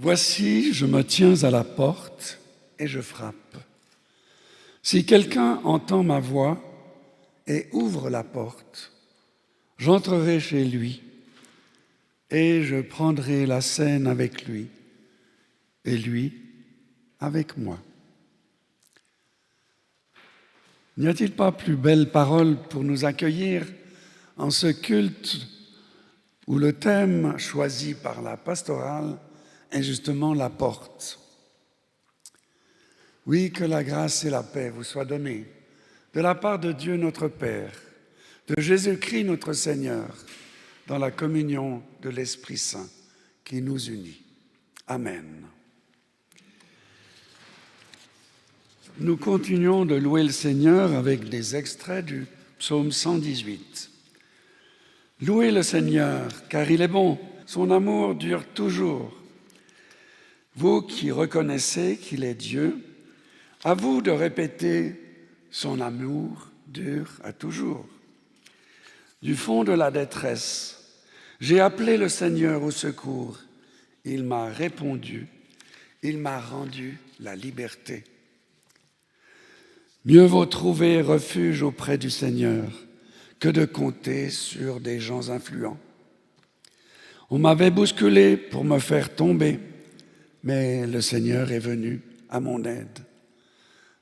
Voici, je me tiens à la porte et je frappe. Si quelqu'un entend ma voix et ouvre la porte, j'entrerai chez lui et je prendrai la scène avec lui et lui avec moi. N'y a-t-il pas plus belle parole pour nous accueillir en ce culte où le thème choisi par la pastorale est justement la porte? Oui, que la grâce et la paix vous soient données de la part de Dieu notre Père, de Jésus-Christ notre Seigneur, dans la communion de l'Esprit Saint qui nous unit. Amen. Nous continuons de louer le Seigneur avec des extraits du psaume 118. Louez le Seigneur, car il est bon, son amour dure toujours. Vous qui reconnaissez qu'il est Dieu, à vous de répéter son amour dure à toujours. Du fond de la détresse, j'ai appelé le Seigneur au secours. Il m'a répondu, il m'a rendu la liberté. Mieux vaut trouver refuge auprès du Seigneur que de compter sur des gens influents. On m'avait bousculé pour me faire tomber, mais le Seigneur est venu à mon aide.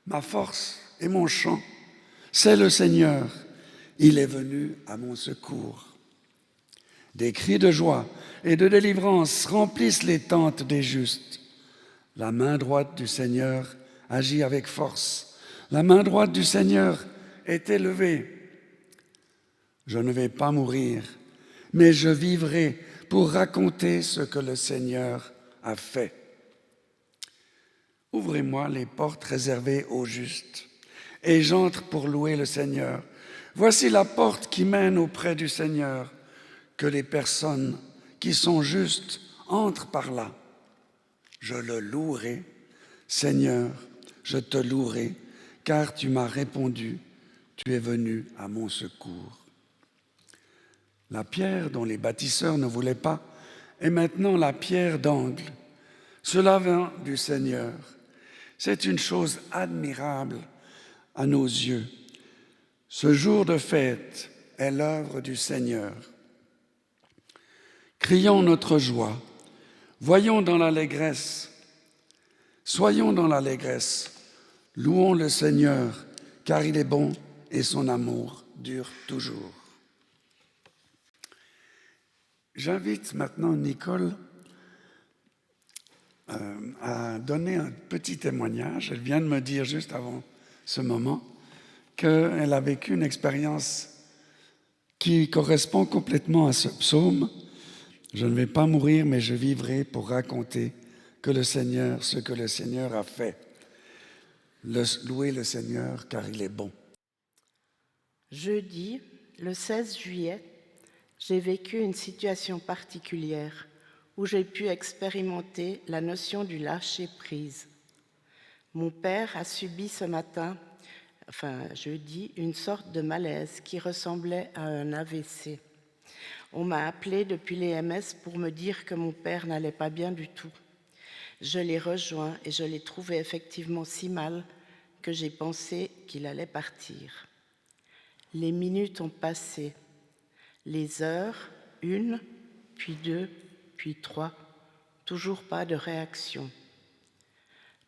Ma force et mon chant, c'est le Seigneur. Il est venu à mon secours. Des cris de joie et de délivrance remplissent les tentes des justes. La main droite du Seigneur agit avec force. La main droite du Seigneur est élevée. Je ne vais pas mourir, mais je vivrai pour raconter ce que le Seigneur a fait. Ouvrez-moi les portes réservées aux justes, et j'entre pour louer le Seigneur. Voici la porte qui mène auprès du Seigneur. Que les personnes qui sont justes entrent par là. Je le louerai, Seigneur, je te louerai, car tu m'as répondu, tu es venu à mon secours. La pierre dont les bâtisseurs ne voulaient pas est maintenant la pierre d'angle. Cela vient du Seigneur. C'est une chose admirable à nos yeux. Ce jour de fête est l'œuvre du Seigneur. Crions notre joie, voyons dans l'allégresse, soyons dans l'allégresse, louons le Seigneur, car il est bon et son amour dure toujours. J'invite maintenant Nicole à donner un petit témoignage. Elle vient de me dire juste avant ce moment qu'elle a vécu une expérience qui correspond complètement à ce psaume. Je ne vais pas mourir, mais je vivrai pour raconter ce que le Seigneur a fait. Louer le Seigneur, car il est bon. Jeudi, le 16 juillet, j'ai vécu une situation particulière où j'ai pu expérimenter la notion du lâcher-prise. Mon père a subi ce matin, jeudi, une sorte de malaise qui ressemblait à un AVC. On m'a appelé depuis l'EMS pour me dire que mon père n'allait pas bien du tout. Je l'ai rejoint et je l'ai trouvé effectivement si mal que j'ai pensé qu'il allait partir. Les minutes ont passé, les heures, 1, puis 2, puis 3, toujours pas de réaction.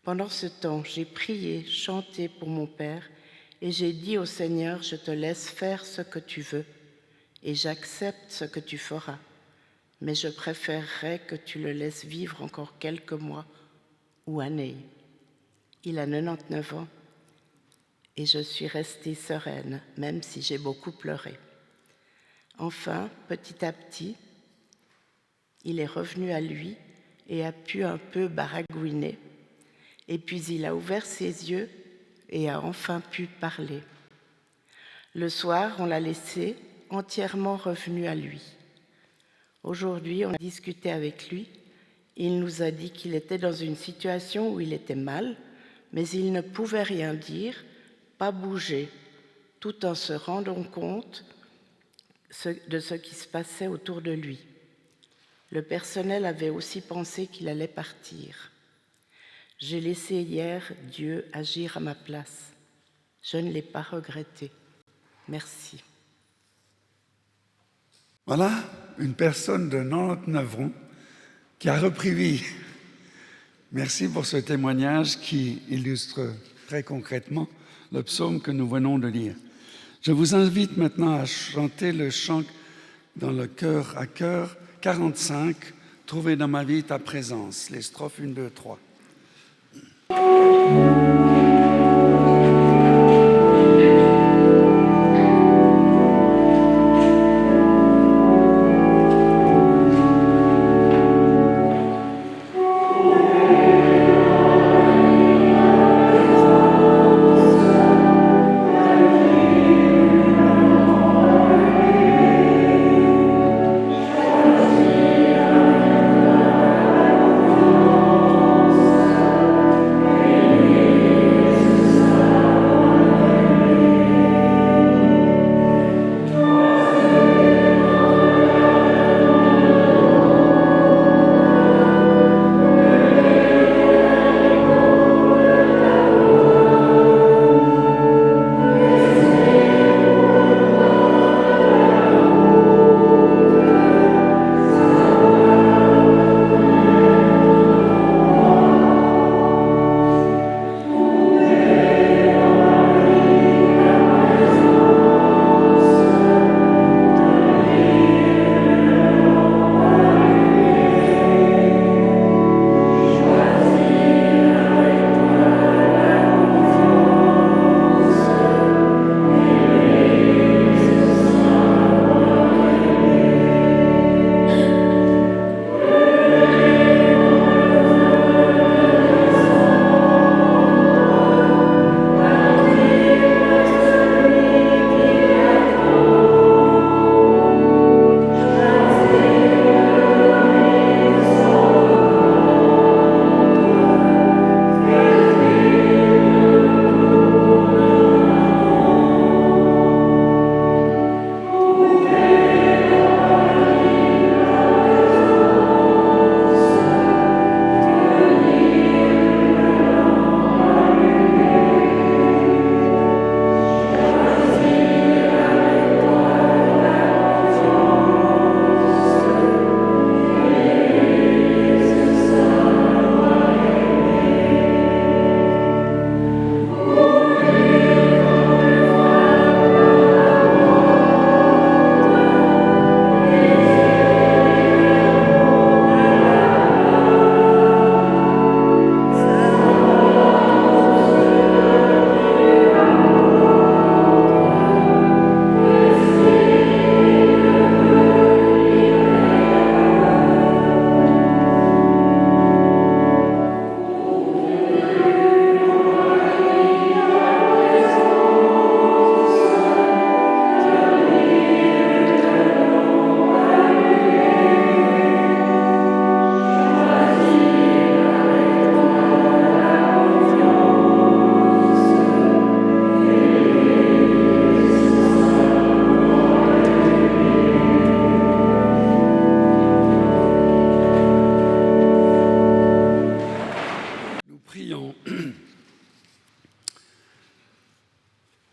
Pendant ce temps, j'ai prié, chanté pour mon père et j'ai dit au Seigneur, je te laisse faire ce que tu veux. Et j'accepte ce que tu feras, mais je préférerais que tu le laisses vivre encore quelques mois ou années. Il a 99 ans et je suis restée sereine, même si j'ai beaucoup pleuré. Enfin, petit à petit, il est revenu à lui et a pu un peu baragouiner. Et puis il a ouvert ses yeux et a enfin pu parler. Le soir, on l'a laissé entièrement revenu à lui. Aujourd'hui, on a discuté avec lui. Il nous a dit qu'il était dans une situation où il était mal, mais il ne pouvait rien dire, pas bouger, tout en se rendant compte de ce qui se passait autour de lui. Le personnel avait aussi pensé qu'il allait partir. J'ai laissé hier Dieu agir à ma place. Je ne l'ai pas regretté. Merci. Voilà une personne de 99 ans qui a repris vie. Merci pour ce témoignage qui illustre très concrètement le psaume que nous venons de lire. Je vous invite maintenant à chanter le chant dans le cœur à cœur 45, trouvé dans ma vie ta présence, les strophes 1, 2, 3.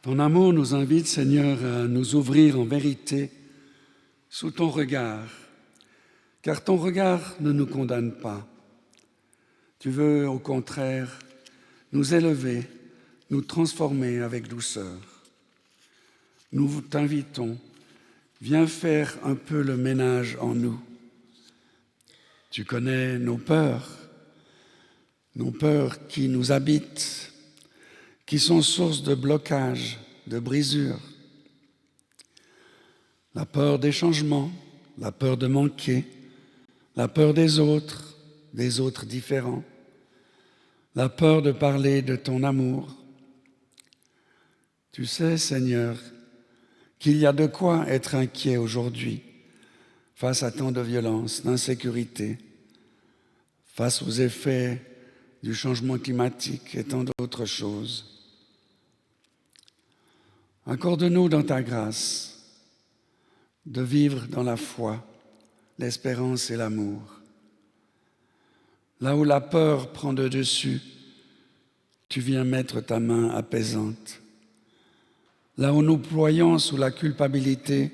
Ton amour nous invite, Seigneur, à nous ouvrir en vérité sous ton regard, car ton regard ne nous condamne pas. Tu veux, au contraire, nous élever, nous transformer avec douceur. Nous t'invitons, viens faire un peu le ménage en nous. Tu connais nos peurs qui nous habitent, qui sont source de blocage, de brisure. La peur des changements, la peur de manquer, la peur des autres différents, la peur de parler de ton amour. Tu sais, Seigneur, qu'il y a de quoi être inquiet aujourd'hui face à tant de violence, d'insécurité, face aux effets du changement climatique et tant d'autres choses. Accorde-nous dans ta grâce de vivre dans la foi, l'espérance et l'amour. Là où la peur prend le dessus, tu viens mettre ta main apaisante. Là où nous ployons sous la culpabilité,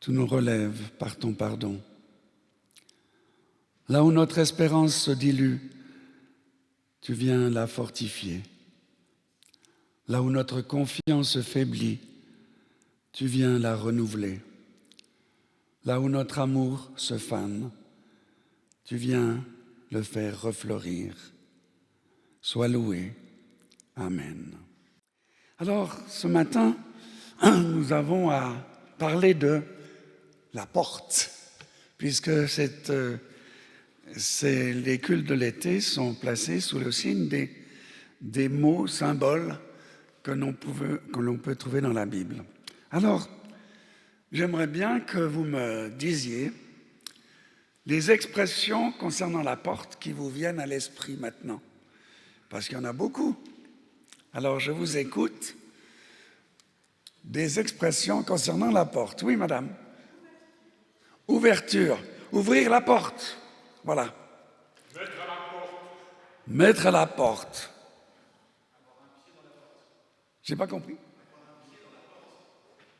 tu nous relèves par ton pardon. Là où notre espérance se dilue, tu viens la fortifier. Là où notre confiance se faiblit, tu viens la renouveler. Là où notre amour se fane, tu viens le faire refleurir. Sois loué. Amen. Alors, ce matin, nous avons à parler de la porte, puisque les cultes de l'été sont placés sous le signe des mots, symboles que l'on peut trouver dans la Bible. Alors, j'aimerais bien que vous me disiez les expressions concernant la porte qui vous viennent à l'esprit maintenant, parce qu'il y en a beaucoup. Alors, je vous écoute. Des expressions concernant la porte. Oui, madame. Ouverture. Ouvrir la porte. Voilà. Mettre à la porte. Mettre à la porte. J'ai pas compris.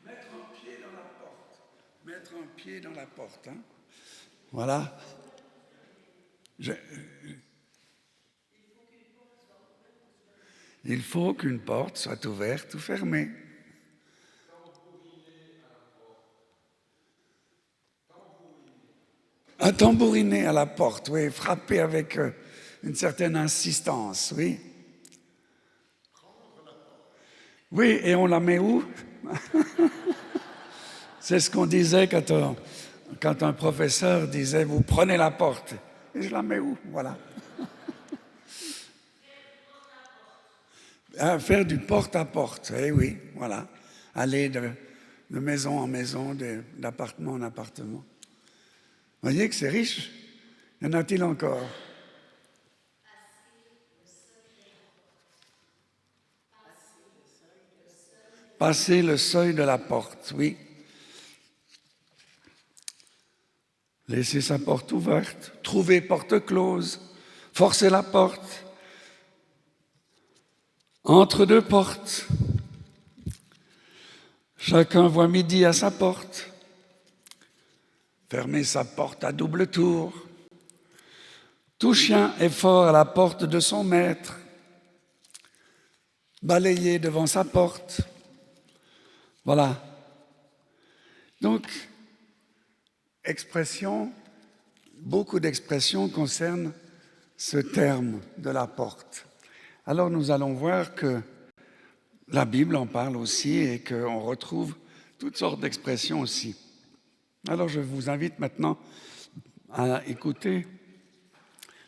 Mettre un pied dans la porte. Mettre un pied dans la porte. Hein? Voilà. Il faut qu'une porte soit ouverte ou fermée. Un tambouriner à la porte, oui, frapper avec une certaine insistance, oui. Oui, et on la met où? C'est ce qu'on disait quand un professeur disait « vous prenez la porte ». Et je la mets où? Voilà. Faire du porte-à-porte, eh oui, voilà. Aller de maison en maison, d'appartement en appartement. Vous voyez que c'est riche. Y en a-t-il encore? Passer le seuil de la porte, oui. Laisser sa porte ouverte, trouver porte close, forcer la porte. Entre deux portes. Chacun voit midi à sa porte. Fermer sa porte à double tour. Tout chien est fort à la porte de son maître. Balayer devant sa porte. Voilà. Donc, beaucoup d'expressions concernent ce terme de la porte. Alors nous allons voir que la Bible en parle aussi et qu'on retrouve toutes sortes d'expressions aussi. Alors je vous invite maintenant à écouter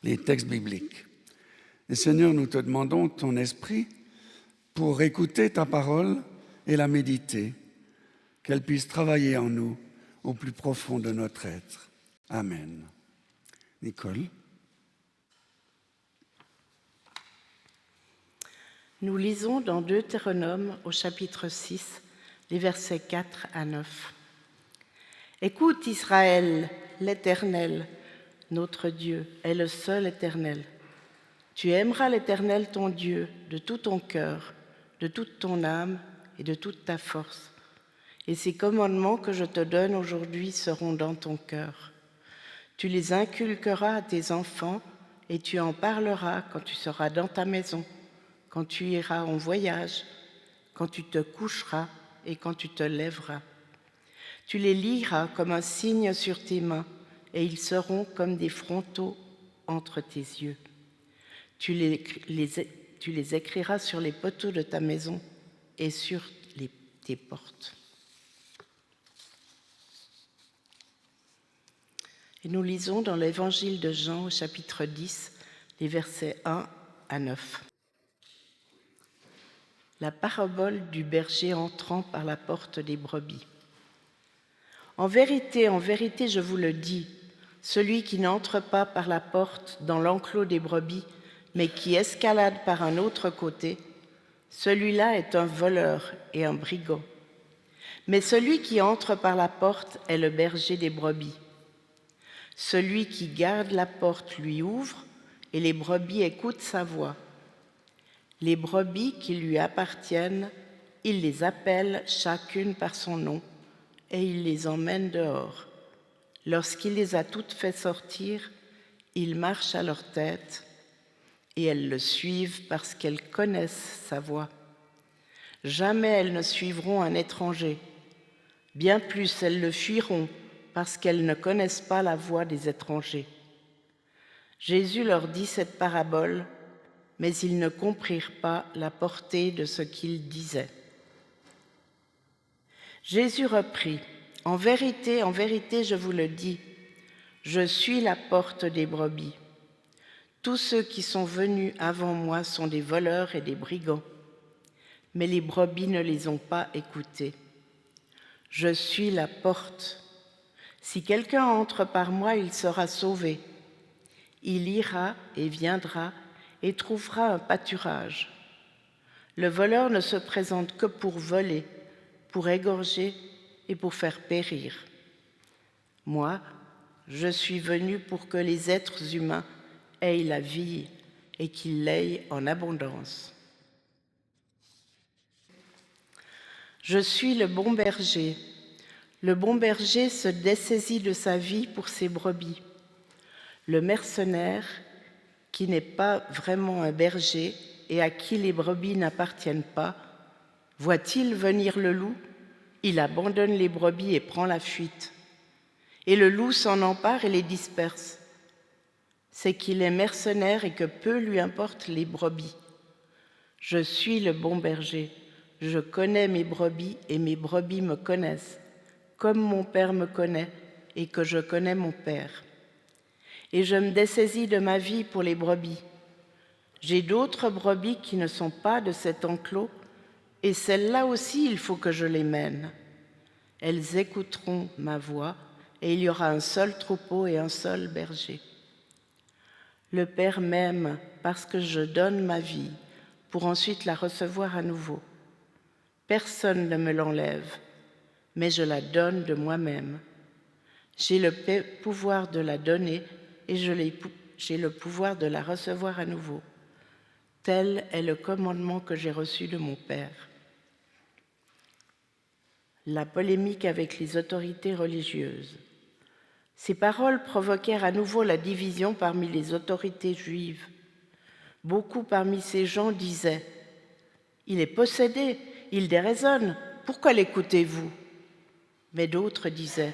les textes bibliques. Et Seigneur, nous te demandons ton esprit pour écouter ta parole et la méditer, qu'elle puisse travailler en nous au plus profond de notre être. Amen. Nicole. Nous lisons dans Deutéronome au chapitre 6, les versets 4 à 9. « Écoute Israël, l'Éternel, notre Dieu, est le seul Éternel. Tu aimeras l'Éternel ton Dieu de tout ton cœur, de toute ton âme et de toute ta force. Et ces commandements que je te donne aujourd'hui seront dans ton cœur. Tu les inculqueras à tes enfants et tu en parleras quand tu seras dans ta maison, quand tu iras en voyage, quand tu te coucheras et quand tu te lèveras. Tu les liras comme un signe sur tes mains et ils seront comme des frontaux entre tes yeux. Tu les écriras sur les poteaux de ta maison et sur tes portes. » Et nous lisons dans l'évangile de Jean au chapitre 10, les versets 1 à 9. La parabole du berger entrant par la porte des brebis. En vérité, je vous le dis, celui qui n'entre pas par la porte dans l'enclos des brebis, mais qui escalade par un autre côté, celui-là est un voleur et un brigand. Mais celui qui entre par la porte est le berger des brebis. Celui qui garde la porte lui ouvre et les brebis écoutent sa voix. Les brebis qui lui appartiennent, il les appelle chacune par son nom et il les emmène dehors. Lorsqu'il les a toutes fait sortir, il marche à leur tête et elles le suivent parce qu'elles connaissent sa voix. Jamais elles ne suivront un étranger. Bien plus, elles le fuiront parce qu'elles ne connaissent pas la voix des étrangers. Jésus leur dit cette parabole, mais ils ne comprirent pas la portée de ce qu'il disait. Jésus reprit, en vérité, je vous le dis, je suis la porte des brebis. Tous ceux qui sont venus avant moi sont des voleurs et des brigands, mais les brebis ne les ont pas écoutés. Je suis la porte. Si quelqu'un entre par moi, il sera sauvé. Il ira et viendra et trouvera un pâturage. Le voleur ne se présente que pour voler, pour égorger et pour faire périr. Moi, je suis venu pour que les êtres humains aient la vie et qu'ils l'aient en abondance. Je suis le bon berger. Le bon berger se dessaisit de sa vie pour ses brebis. Le mercenaire, qui n'est pas vraiment un berger et à qui les brebis n'appartiennent pas, voit-il venir le loup? Il abandonne les brebis et prend la fuite. Et le loup s'en empare et les disperse. C'est qu'il est mercenaire et que peu lui importent les brebis. Je suis le bon berger. Je connais mes brebis et mes brebis me connaissent, comme mon Père me connaît et que je connais mon Père. Et je me dessaisis de ma vie pour les brebis. J'ai d'autres brebis qui ne sont pas de cet enclos, et celles-là aussi, il faut que je les mène. Elles écouteront ma voix, et il y aura un seul troupeau et un seul berger. Le Père m'aime parce que je donne ma vie pour ensuite la recevoir à nouveau. Personne ne me l'enlève, mais je la donne de moi-même. J'ai le pouvoir de la donner et j'ai le pouvoir de la recevoir à nouveau. Tel est le commandement que j'ai reçu de mon Père. La polémique avec les autorités religieuses. Ces paroles provoquèrent à nouveau la division parmi les autorités juives. Beaucoup parmi ces gens disaient « Il est possédé, il déraisonne, pourquoi l'écoutez-vous » Mais d'autres disaient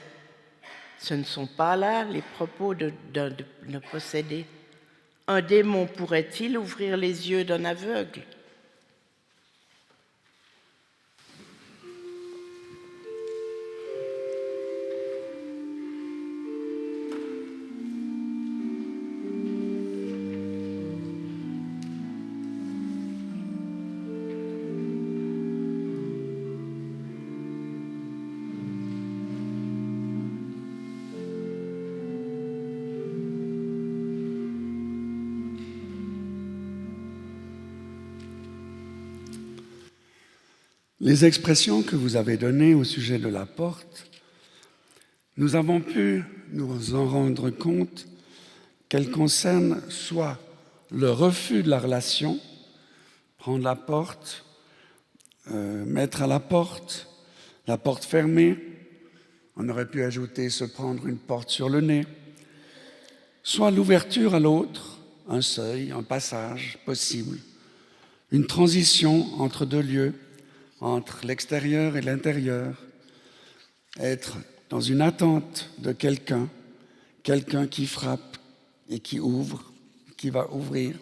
« Ce ne sont pas là les propos d'un possédé. Un démon pourrait-il ouvrir les yeux d'un aveugle » Les expressions que vous avez données au sujet de la porte, nous avons pu nous en rendre compte qu'elles concernent soit le refus de la relation, prendre la porte, mettre à la porte fermée, on aurait pu ajouter se prendre une porte sur le nez, soit l'ouverture à l'autre, un seuil, un passage possible, une transition entre deux lieux, entre l'extérieur et l'intérieur, être dans une attente de quelqu'un qui frappe et qui ouvre, qui va ouvrir.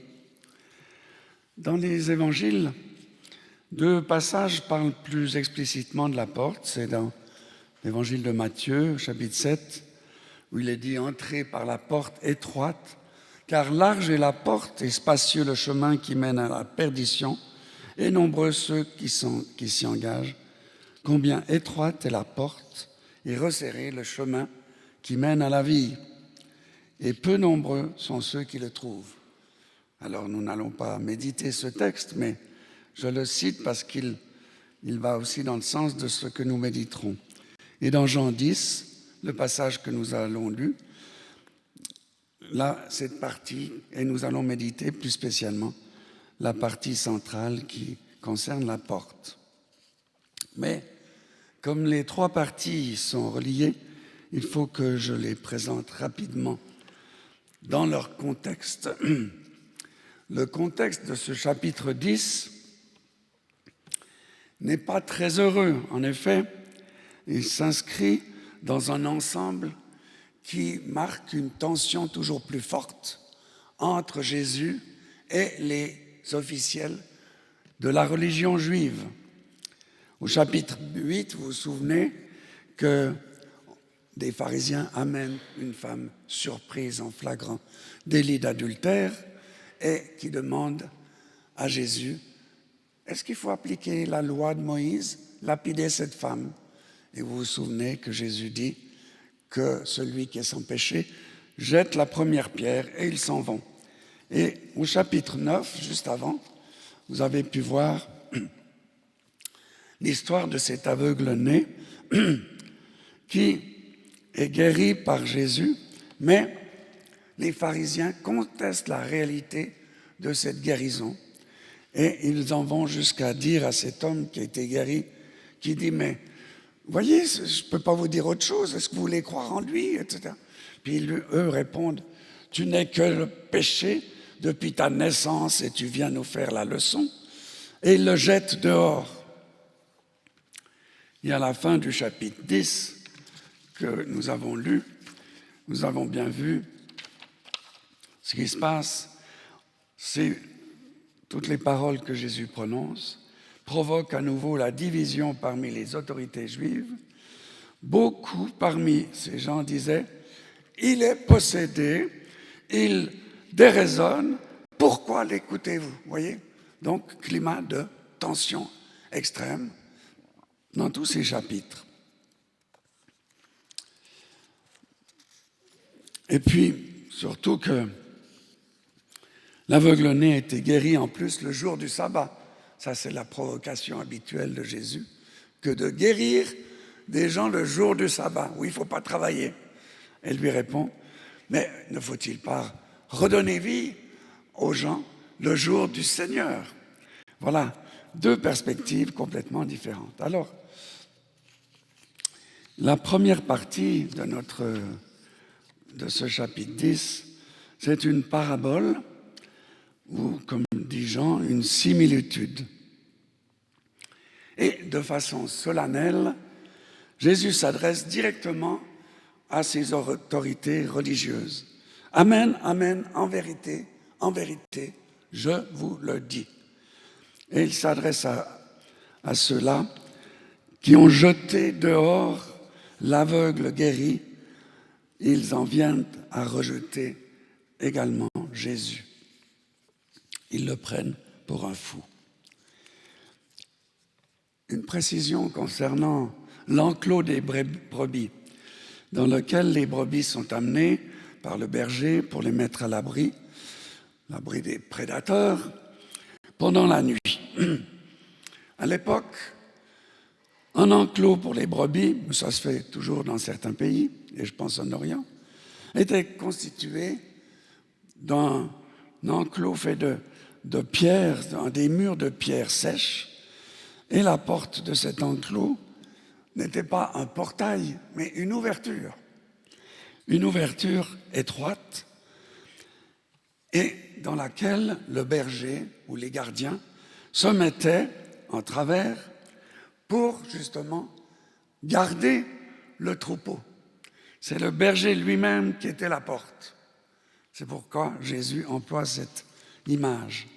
Dans les évangiles, 2 passages parlent plus explicitement de la porte. C'est dans l'évangile de Matthieu, chapitre 7, où il est dit « Entrez par la porte étroite, car large est la porte et spacieux le chemin qui mène à la perdition, et nombreux ceux qui s'y engagent. Combien étroite est la porte et resserré le chemin qui mène à la vie, et peu nombreux sont ceux qui le trouvent. » Alors nous n'allons pas méditer ce texte, mais je le cite parce qu'il va aussi dans le sens de ce que nous méditerons. Et dans Jean 10, le passage que nous allons lu, là, cette partie, et nous allons méditer plus spécialement la partie centrale qui concerne la porte. Mais comme les trois parties sont reliées, il faut que je les présente rapidement dans leur contexte. Le contexte de ce chapitre 10 n'est pas très heureux. En effet, il s'inscrit dans un ensemble qui marque une tension toujours plus forte entre Jésus et les officiels de la religion juive. Au chapitre 8, vous vous souvenez que des pharisiens amènent une femme surprise en flagrant délit d'adultère et qui demande à Jésus: est-ce qu'il faut appliquer la loi de Moïse, lapider cette femme? Et vous vous souvenez que Jésus dit que celui qui est sans péché jette la première pierre, et ils s'en vont. Et au chapitre 9, juste avant, vous avez pu voir l'histoire de cet aveugle-né qui est guéri par Jésus, mais les pharisiens contestent la réalité de cette guérison et ils en vont jusqu'à dire à cet homme qui a été guéri, qui dit: mais voyez, je ne peux pas vous dire autre chose, est-ce que vous voulez croire en lui, etc. Puis eux répondent: tu n'es que le péché depuis ta naissance et tu viens nous faire la leçon. Et ils le jettent dehors. Et à la fin du chapitre 10 que nous avons lu, nous avons bien vu ce qui se passe. C'est toutes les paroles que Jésus prononce provoquent à nouveau la division parmi les autorités juives. Beaucoup parmi ces gens disaient: il est possédé, il déraisonne, pourquoi l'écoutez-vous? Voyez? Donc, climat de tension extrême dans tous ces chapitres. Et puis, surtout que l'aveugle-né a été guéri en plus le jour du sabbat. Ça, c'est la provocation habituelle de Jésus, que de guérir des gens le jour du sabbat, où il ne faut pas travailler. Elle lui répond: mais ne faut-il pas redonner vie aux gens le jour du Seigneur? Voilà, deux perspectives complètement différentes. Alors, la première partie de ce chapitre 10, c'est une parabole ou, comme dit Jean, une similitude. Et de façon solennelle, Jésus s'adresse directement à ses autorités religieuses. Amen, amen, en vérité, je vous le dis. Et il s'adresse à ceux-là qui ont jeté dehors l'aveugle guéri. Ils en viennent à rejeter également Jésus. Ils le prennent pour un fou. Une précision concernant l'enclos des brebis, dans lequel les brebis sont amenées par le berger pour les mettre à l'abri des prédateurs, pendant la nuit. À l'époque, un enclos pour les brebis, ça se fait toujours dans certains pays, et je pense en Orient, était constitué d'un enclos fait de pierres, des murs de pierres sèches, et la porte de cet enclos n'était pas un portail, mais une ouverture étroite, et dans laquelle le berger ou les gardiens se mettaient en travers pour justement garder le troupeau. C'est le berger lui-même qui était la porte. C'est pourquoi Jésus emploie cette image.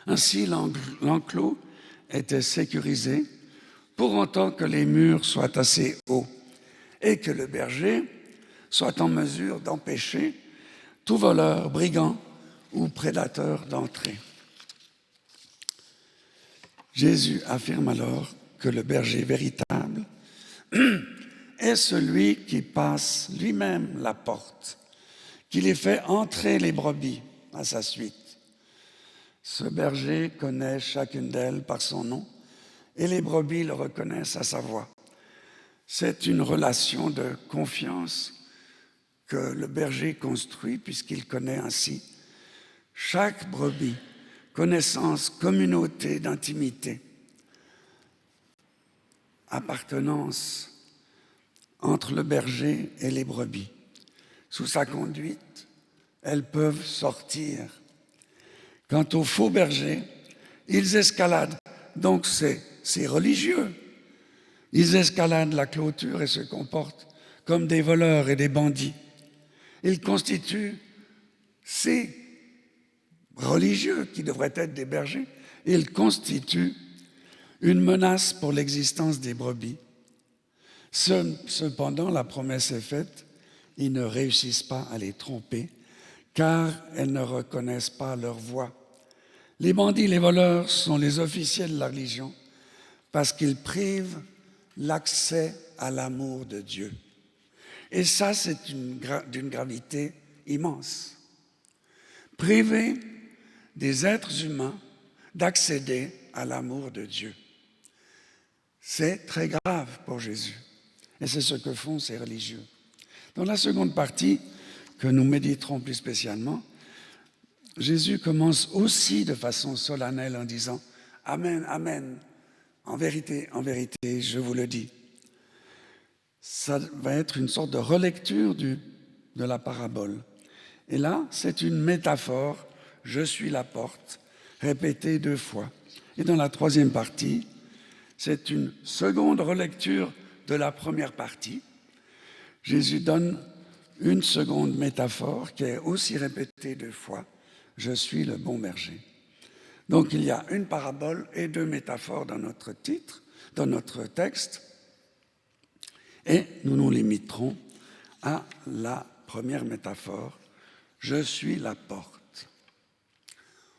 Ainsi, l'enclos était sécurisé pour autant que les murs soient assez hauts et que le berger soit en mesure d'empêcher tout voleur, brigand ou prédateur d'entrer. Jésus affirme alors que le berger véritable est celui qui passe lui-même la porte, qui les fait entrer les brebis à sa suite. Ce berger connaît chacune d'elles par son nom et les brebis le reconnaissent à sa voix. C'est une relation de confiance que le berger construit, puisqu'il connaît ainsi chaque brebis, connaissance, communauté d'intimité, appartenance entre le berger et les brebis. Sous sa conduite, elles peuvent sortir. Quant aux faux bergers, ils escaladent, donc c'est religieux. Ils escaladent la clôture et se comportent comme des voleurs et des bandits. Ils constituent ces religieux qui devraient être des bergers. Ils constituent une menace pour l'existence des brebis. Cependant, la promesse est faite, ils ne réussissent pas à les tromper, car elles ne reconnaissent pas leur voix. Les bandits, les voleurs sont les officiels de la religion, parce qu'ils privent l'accès à l'amour de Dieu. Et ça, c'est d'une gravité immense. Priver des êtres humains d'accéder à l'amour de Dieu. C'est très grave pour Jésus. Et c'est ce que font ces religieux. Dans la seconde partie, que nous méditerons plus spécialement, Jésus commence aussi de façon solennelle en disant « Amen, Amen, en vérité, je vous le dis ». Ça va être une sorte de relecture de la parabole. Et là, c'est une métaphore, « Je suis la porte », répétée 2 fois. Et dans la troisième partie, c'est une seconde relecture de la première partie. Jésus donne une seconde métaphore qui est aussi répétée 2 fois. Je suis le bon berger. Donc il y a une parabole et 2 métaphores dans notre titre, dans notre texte. Et nous nous limiterons à la première métaphore. Je suis la porte.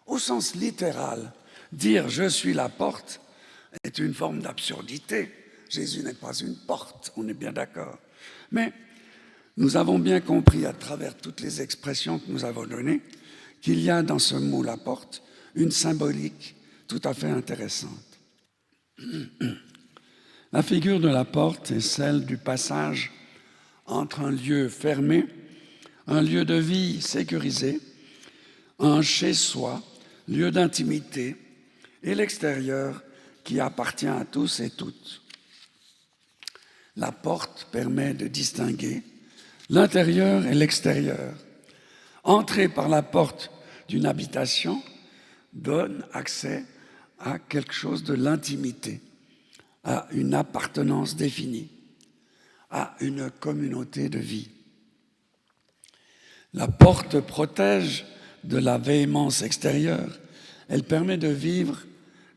Au sens littéral, dire je suis la porte est une forme d'absurdité. Jésus n'est pas une porte, on est bien d'accord. Mais nous avons bien compris à travers toutes les expressions que nous avons données qu'il y a dans ce mot la porte une symbolique tout à fait intéressante. La figure de la porte est celle du passage entre un lieu fermé, un lieu de vie sécurisé, un chez-soi, lieu d'intimité, et l'extérieur qui appartient à tous et toutes. La porte permet de distinguer l'intérieur et l'extérieur. Entrer par la porte d'une habitation donne accès à quelque chose de l'intimité, à une appartenance définie, à une communauté de vie. La porte protège de la véhémence extérieure. Elle permet de vivre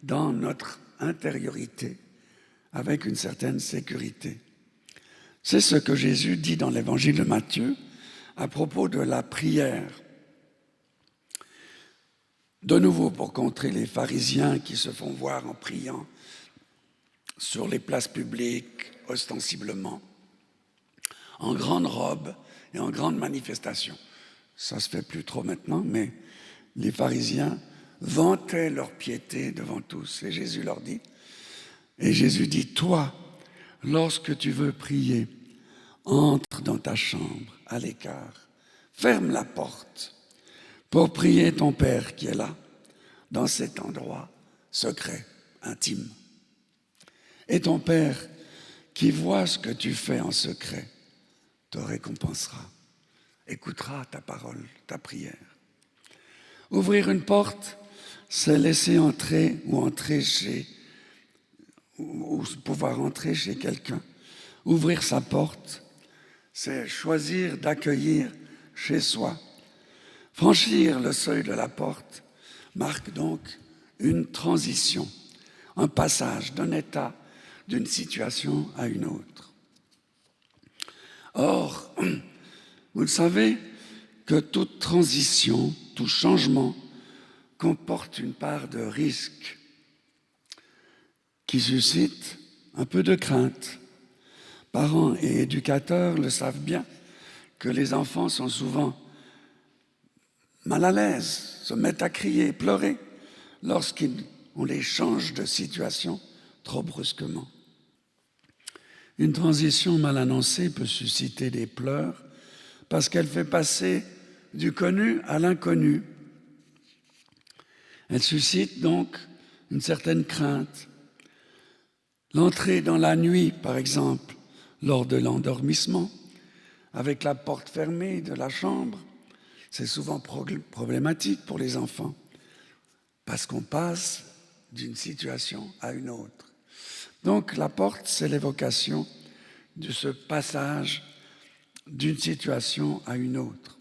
dans notre intériorité avec une certaine sécurité. C'est ce que Jésus dit dans l'évangile de Matthieu à propos de la prière. De nouveau, pour contrer les pharisiens qui se font voir en priant sur les places publiques, ostensiblement, en grande robe et en grande manifestation. Ça se fait plus trop maintenant, mais les pharisiens vantaient leur piété devant tous. Et Jésus leur dit, toi, lorsque tu veux prier, entre dans ta chambre, à l'écart, ferme la porte pour prier ton Père qui est là, dans cet endroit secret, intime. Et ton Père qui voit ce que tu fais en secret te récompensera, écoutera ta parole, ta prière. Ouvrir une porte, c'est laisser entrer ou pouvoir entrer chez quelqu'un. Ouvrir sa porte, c'est choisir d'accueillir chez soi. Franchir le seuil de la porte marque donc une transition, un passage d'un état, d'une situation à une autre. Or, vous le savez que toute transition, tout changement comporte une part de risque qui suscite un peu de crainte. Parents et éducateurs le savent bien que les enfants sont souvent mal à l'aise, se mettent à crier, pleurer lorsqu'on les change de situation trop brusquement. Une transition mal annoncée peut susciter des pleurs parce qu'elle fait passer du connu à l'inconnu. Elle suscite donc une certaine crainte. L'entrée dans la nuit, par exemple, lors de l'endormissement, avec la porte fermée de la chambre, c'est souvent problématique pour les enfants, parce qu'on passe d'une situation à une autre. Donc la porte, c'est l'évocation de ce passage d'une situation à une autre.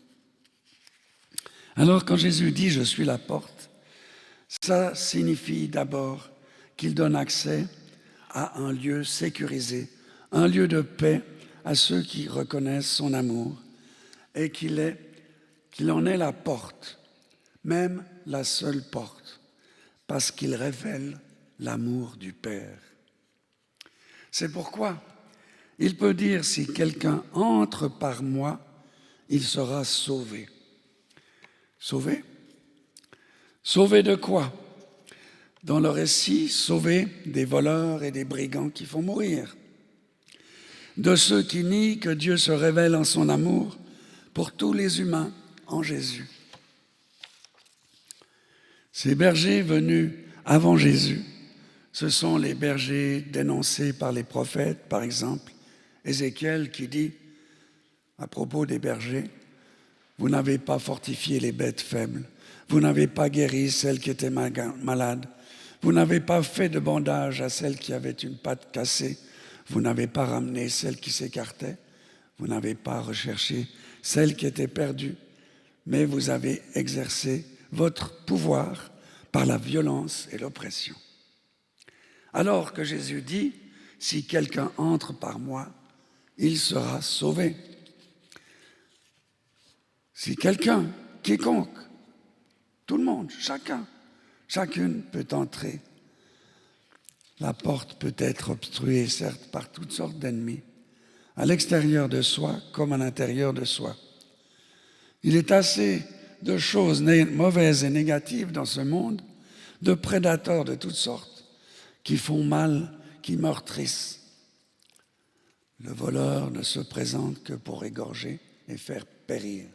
Alors quand Jésus dit « je suis la porte », ça signifie d'abord qu'il donne accès à un lieu sécurisé, un lieu de paix à ceux qui reconnaissent son amour et qu'il en est la porte, même la seule porte, parce qu'il révèle l'amour du Père. C'est pourquoi il peut dire, si quelqu'un entre par moi, il sera sauvé. Sauvé? Sauvé de quoi? Dans le récit, sauvé des voleurs et des brigands qui font mourir, de ceux qui nient que Dieu se révèle en son amour pour tous les humains en Jésus. Ces bergers venus avant Jésus, ce sont les bergers dénoncés par les prophètes, par exemple, Ézéchiel qui dit à propos des bergers, « Vous n'avez pas fortifié les bêtes faibles, vous n'avez pas guéri celles qui étaient malades, vous n'avez pas fait de bandage à celles qui avaient une patte cassée, vous n'avez pas ramené celles qui s'écartaient, vous n'avez pas recherché celles qui étaient perdues, mais vous avez exercé votre pouvoir par la violence et l'oppression. » Alors que Jésus dit, « Si quelqu'un entre par moi, il sera sauvé. » Si quelqu'un, quiconque, tout le monde, chacune peut entrer. La porte peut être obstruée, certes, par toutes sortes d'ennemis, à l'extérieur de soi comme à l'intérieur de soi. Il est assez de choses mauvaises et négatives dans ce monde, de prédateurs de toutes sortes, qui font mal, qui meurtrissent. Le voleur ne se présente que pour égorger et faire périr.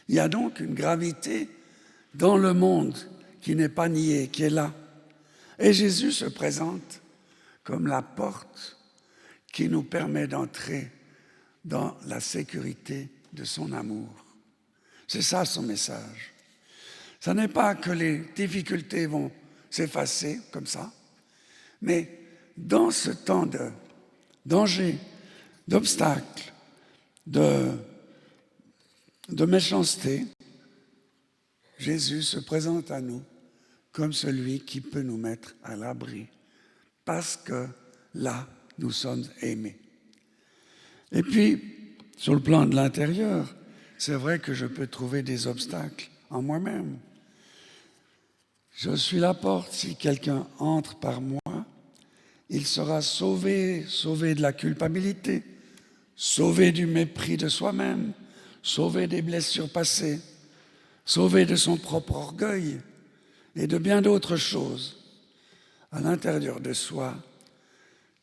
Il y a donc une gravité dans le monde qui n'est pas niée, qui est là. Et Jésus se présente comme la porte qui nous permet d'entrer dans la sécurité de son amour. C'est ça son message. Ce n'est pas que les difficultés vont s'effacer comme ça, mais dans ce temps de danger, d'obstacles, de méchanceté, Jésus se présente à nous comme celui qui peut nous mettre à l'abri, parce que là, nous sommes aimés. Et puis, sur le plan de l'intérieur, c'est vrai que je peux trouver des obstacles en moi-même. Je suis la porte, si quelqu'un entre par moi, il sera sauvé de la culpabilité, sauvé du mépris de soi-même, sauvé des blessures passées, sauvé de son propre orgueil et de bien d'autres choses. À l'intérieur de soi,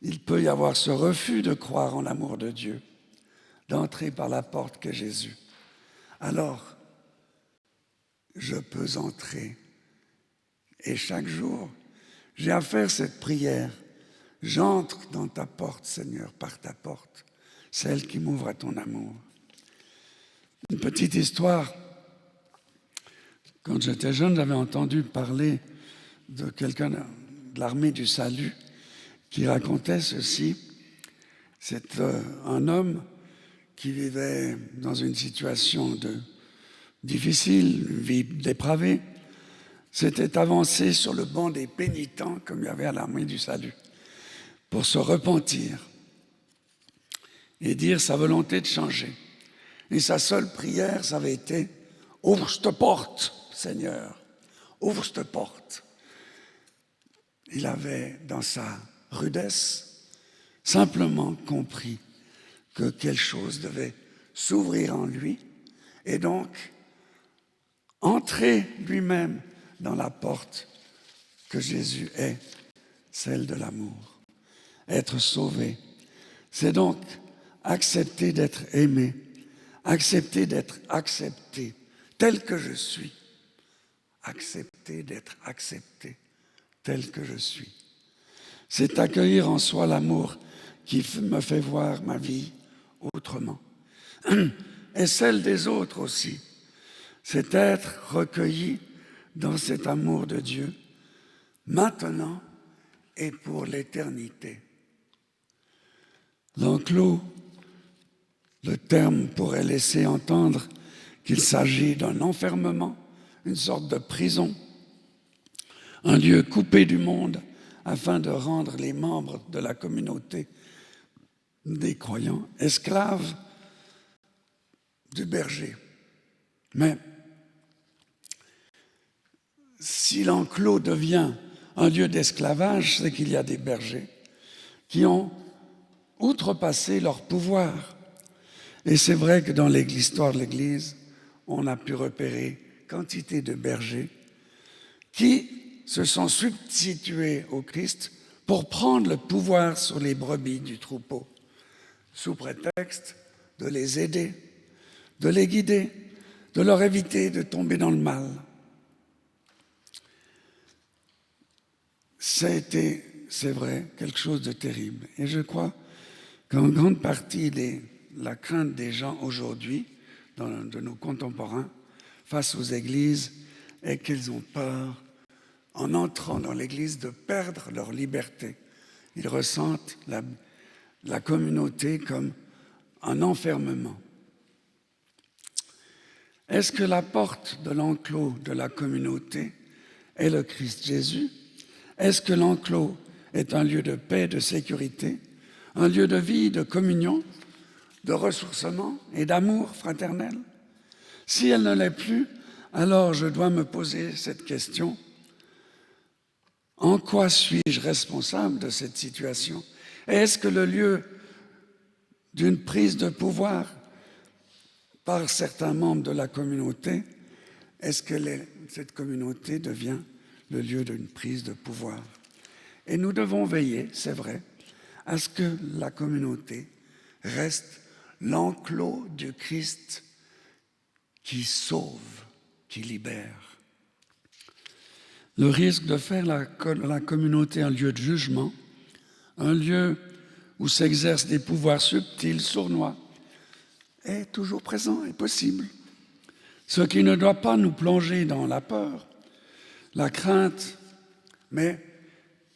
il peut y avoir ce refus de croire en l'amour de Dieu, d'entrer par la porte qu'est Jésus. Alors, je peux entrer. Et chaque jour, j'ai à faire cette prière. J'entre dans ta porte, Seigneur, par ta porte, celle qui m'ouvre à ton amour. Une petite histoire. Quand j'étais jeune, j'avais entendu parler de quelqu'un de l'armée du salut qui racontait ceci. C'est un homme qui vivait dans une situation difficile, une vie dépravée, s'était avancé sur le banc des pénitents, comme il y avait à l'armée du salut, pour se repentir et dire sa volonté de changer. Et sa seule prière, ça avait été « Ouvre cette porte, Seigneur, ouvre cette porte ». Il avait, dans sa rudesse, simplement compris que quelque chose devait s'ouvrir en lui et donc entrer lui-même dans la porte que Jésus est, celle de l'amour. Être sauvé, c'est donc accepter d'être aimé, accepter d'être accepté tel que je suis. Accepter d'être accepté tel que je suis. C'est accueillir en soi l'amour qui me fait voir ma vie autrement. Et celle des autres aussi. C'est être recueilli dans cet amour de Dieu, maintenant et pour l'éternité. L'enclos, le terme pourrait laisser entendre qu'il s'agit d'un enfermement, une sorte de prison, un lieu coupé du monde afin de rendre les membres de la communauté des croyants esclaves du berger. Mais si l'enclos devient un lieu d'esclavage, c'est qu'il y a des bergers qui ont outrepassé leur pouvoir. Et c'est vrai que dans l'histoire de l'Église, on a pu repérer quantité de bergers qui se sont substitués au Christ pour prendre le pouvoir sur les brebis du troupeau, sous prétexte de les aider, de les guider, de leur éviter de tomber dans le mal. C'est vrai, quelque chose de terrible. Et je crois qu'en grande partie, la crainte des gens aujourd'hui, de nos contemporains, face aux églises, est qu'ils ont peur, en entrant dans l'église, de perdre leur liberté. Ils ressentent la communauté comme un enfermement. Est-ce que la porte de l'enclos de la communauté est le Christ Jésus? Est-ce que l'enclos est un lieu de paix, de sécurité, un lieu de vie, de communion, de ressourcement et d'amour fraternel? Si elle ne l'est plus, alors je dois me poser cette question. En quoi suis-je responsable de cette situation? Est-ce que le lieu d'une prise de pouvoir par certains membres de la communauté, est-ce que cette communauté devient le lieu d'une prise de pouvoir? Et nous devons veiller, c'est vrai, à ce que la communauté reste l'enclos du Christ qui sauve, qui libère. Le risque de faire la communauté un lieu de jugement, un lieu où s'exercent des pouvoirs subtils, sournois, est toujours présent et possible. Ce qui ne doit pas nous plonger dans la peur, la crainte, mais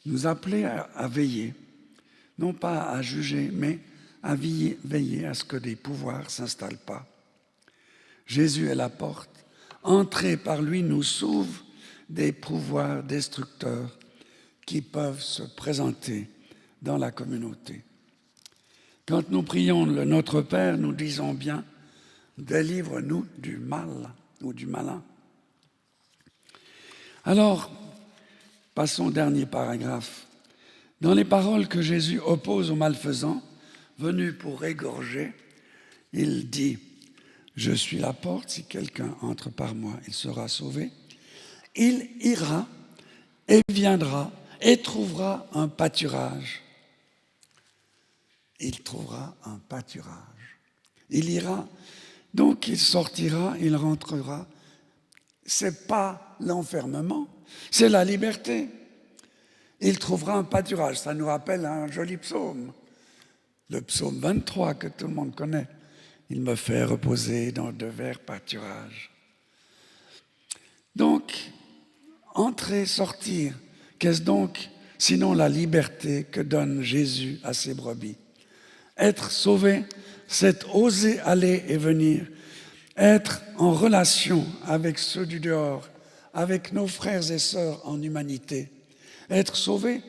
nous appeler à veiller, non pas à juger, mais à veiller à ce que des pouvoirs ne s'installent pas. Jésus est la porte. Entrer par lui nous sauve des pouvoirs destructeurs qui peuvent se présenter dans la communauté. Quand nous prions le Notre Père, nous disons bien « Délivre-nous du mal ou du malin ». Alors, passons au dernier paragraphe. Dans les paroles que Jésus oppose aux malfaisants, venus pour égorger, il dit « Je suis la porte, si quelqu'un entre par moi, il sera sauvé. Il ira et viendra et trouvera un pâturage. » Il trouvera un pâturage. Il ira, donc il sortira, il rentrera. Ce n'est pas l'enfermement, c'est la liberté. Il trouvera un pâturage. Ça nous rappelle un joli psaume, le psaume 23 que tout le monde connaît. Il me fait reposer dans de verts pâturages. Donc, entrer, sortir, qu'est-ce donc sinon la liberté que donne Jésus à ses brebis? Être sauvé, c'est oser aller et venir, être en relation avec ceux du dehors, avec nos frères et sœurs en humanité. Être sauvé,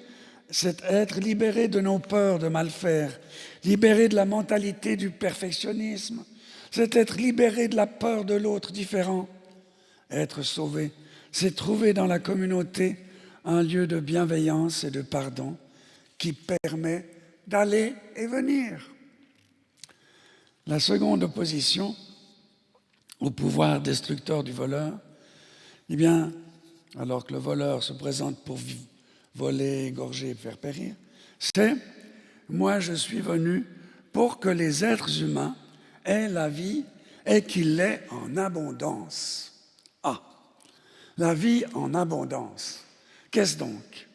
c'est être libéré de nos peurs de mal faire, libéré de la mentalité du perfectionnisme, c'est être libéré de la peur de l'autre différent. Être sauvé, c'est trouver dans la communauté un lieu de bienveillance et de pardon qui permet d'aller et venir. La seconde opposition au pouvoir destructeur du voleur, eh bien, alors que le voleur se présente pour voler, égorger et faire périr, c'est « moi je suis venu pour que les êtres humains aient la vie et qu'il l'ait en abondance. Ah, la vie en abondance. Qu'est-ce donc?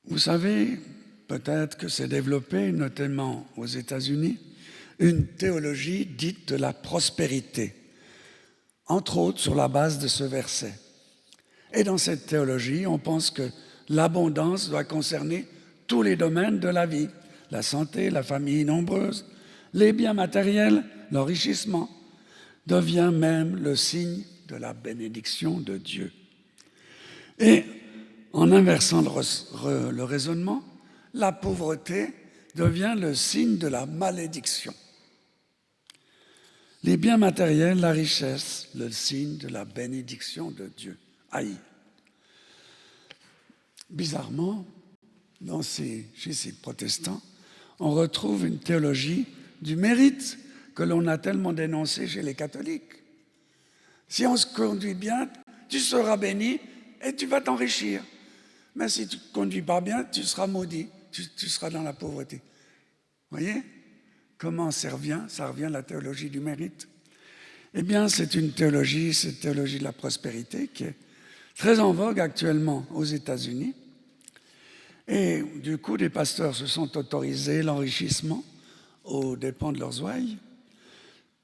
Vous savez, peut-être que s'est développée, notamment aux États-Unis, une théologie dite de la prospérité, entre autres sur la base de ce verset. Et dans cette théologie, on pense que l'abondance doit concerner tous les domaines de la vie, la santé, la famille nombreuse, les biens matériels, l'enrichissement, devient même le signe de la bénédiction de Dieu. Et en inversant le raisonnement, la pauvreté devient le signe de la malédiction. Les biens matériels, la richesse, le signe de la bénédiction de Dieu. Aïe. Bizarrement, chez ces protestants, on retrouve une théologie du mérite que l'on a tellement dénoncée chez les catholiques. Si on se conduit bien, tu seras béni et tu vas t'enrichir. Mais si tu ne te conduis pas bien, tu seras maudit, tu seras dans la pauvreté. Vous voyez comment ça revient à la théologie du mérite. Eh bien, c'est une théologie, cette théologie de la prospérité qui est très en vogue actuellement aux États-Unis. Et du coup, des pasteurs se sont autorisés l'enrichissement aux dépens de leurs ouailles,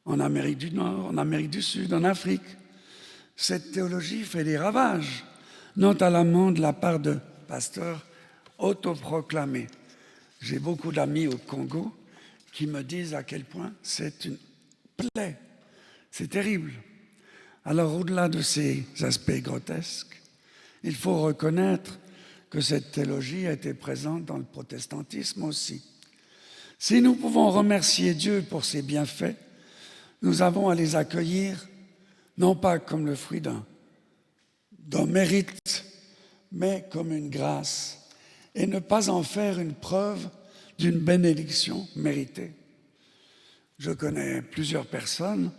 en Amérique du Nord, en Amérique du Sud, en Afrique. Cette théologie fait des ravages, notamment de la part de pasteurs autoproclamés. J'ai beaucoup d'amis au Congo qui me disent à quel point c'est une plaie, c'est terrible. Alors, au-delà de ces aspects grotesques, il faut reconnaître que cette théologie a été présente dans le protestantisme aussi. Si nous pouvons remercier Dieu pour ses bienfaits, nous avons à les accueillir, non pas comme le fruit d'un mérite, mais comme une grâce, et ne pas en faire une preuve d'une bénédiction méritée. Je connais plusieurs personnes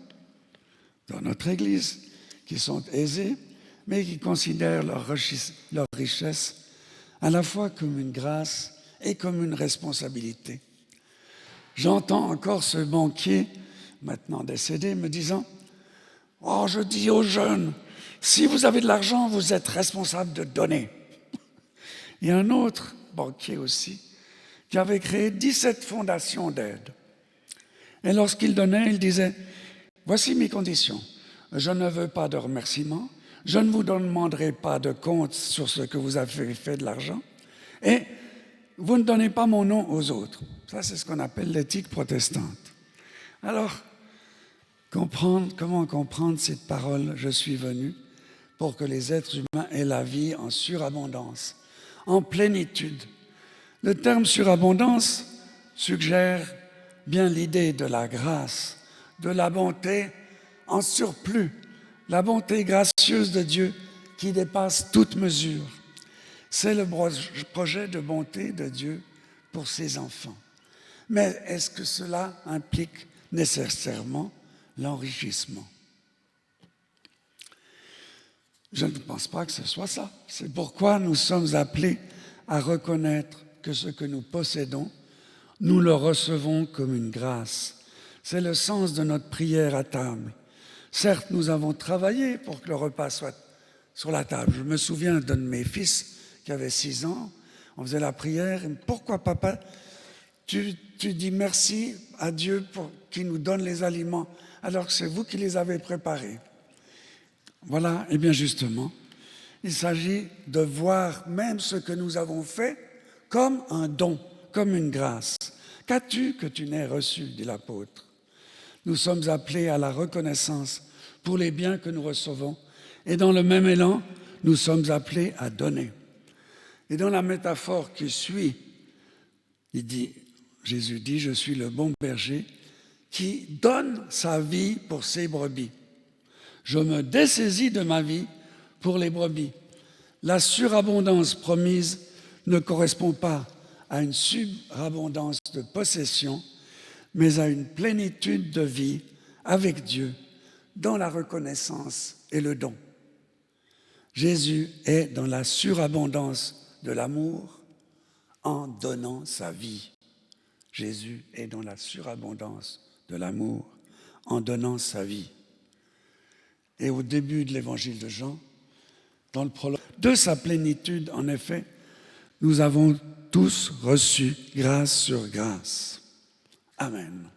dans notre Église qui sont aisées, mais qui considèrent leur richesse à la fois comme une grâce et comme une responsabilité. J'entends encore ce banquier, maintenant décédé, me disant « Oh, je dis aux jeunes, si vous avez de l'argent, vous êtes responsable de donner. » Il y a un autre banquier aussi qui avait créé 17 fondations d'aide. Et lorsqu'il donnait, il disait « Voici mes conditions. Je ne veux pas de remerciements. Je ne vous demanderai pas de compte sur ce que vous avez fait de l'argent. Et vous ne donnez pas mon nom aux autres. » Ça, c'est ce qu'on appelle l'éthique protestante. Alors, comment comprendre cette parole « Je suis venu pour que les êtres humains aient la vie en surabondance, en plénitude ». Le terme surabondance suggère bien l'idée de la grâce, de la bonté en surplus, la bonté gracieuse de Dieu qui dépasse toute mesure. C'est le projet de bonté de Dieu pour ses enfants. Mais est-ce que cela implique nécessairement l'enrichissement? Je ne pense pas que ce soit ça. C'est pourquoi nous sommes appelés à reconnaître que ce que nous possédons, nous le recevons comme une grâce. C'est le sens de notre prière à table. Certes, nous avons travaillé pour que le repas soit sur la table. Je me souviens d'un de mes fils qui avait 6 ans. On faisait la prière. Pourquoi, papa, tu dis merci à Dieu pour qu'il nous donne les aliments alors que c'est vous qui les avez préparés? Voilà, et bien justement, il s'agit de voir même ce que nous avons fait comme un don, comme une grâce. Qu'as-tu que tu n'aies reçu, dit l'apôtre. Nous sommes appelés à la reconnaissance pour les biens que nous recevons. Et dans le même élan, nous sommes appelés à donner. Et dans la métaphore qui suit, Jésus dit, je suis le bon berger qui donne sa vie pour ses brebis. Je me dessaisis de ma vie pour les brebis. La surabondance promise ne correspond pas à une surabondance de possession, mais à une plénitude de vie avec Dieu, dans la reconnaissance et le don. Jésus est dans la surabondance de l'amour en donnant sa vie. Jésus est dans la surabondance de l'amour en donnant sa vie. Et au début de l'évangile de Jean, dans le prologue, de sa plénitude, en effet, nous avons tous reçu grâce sur grâce. Amen.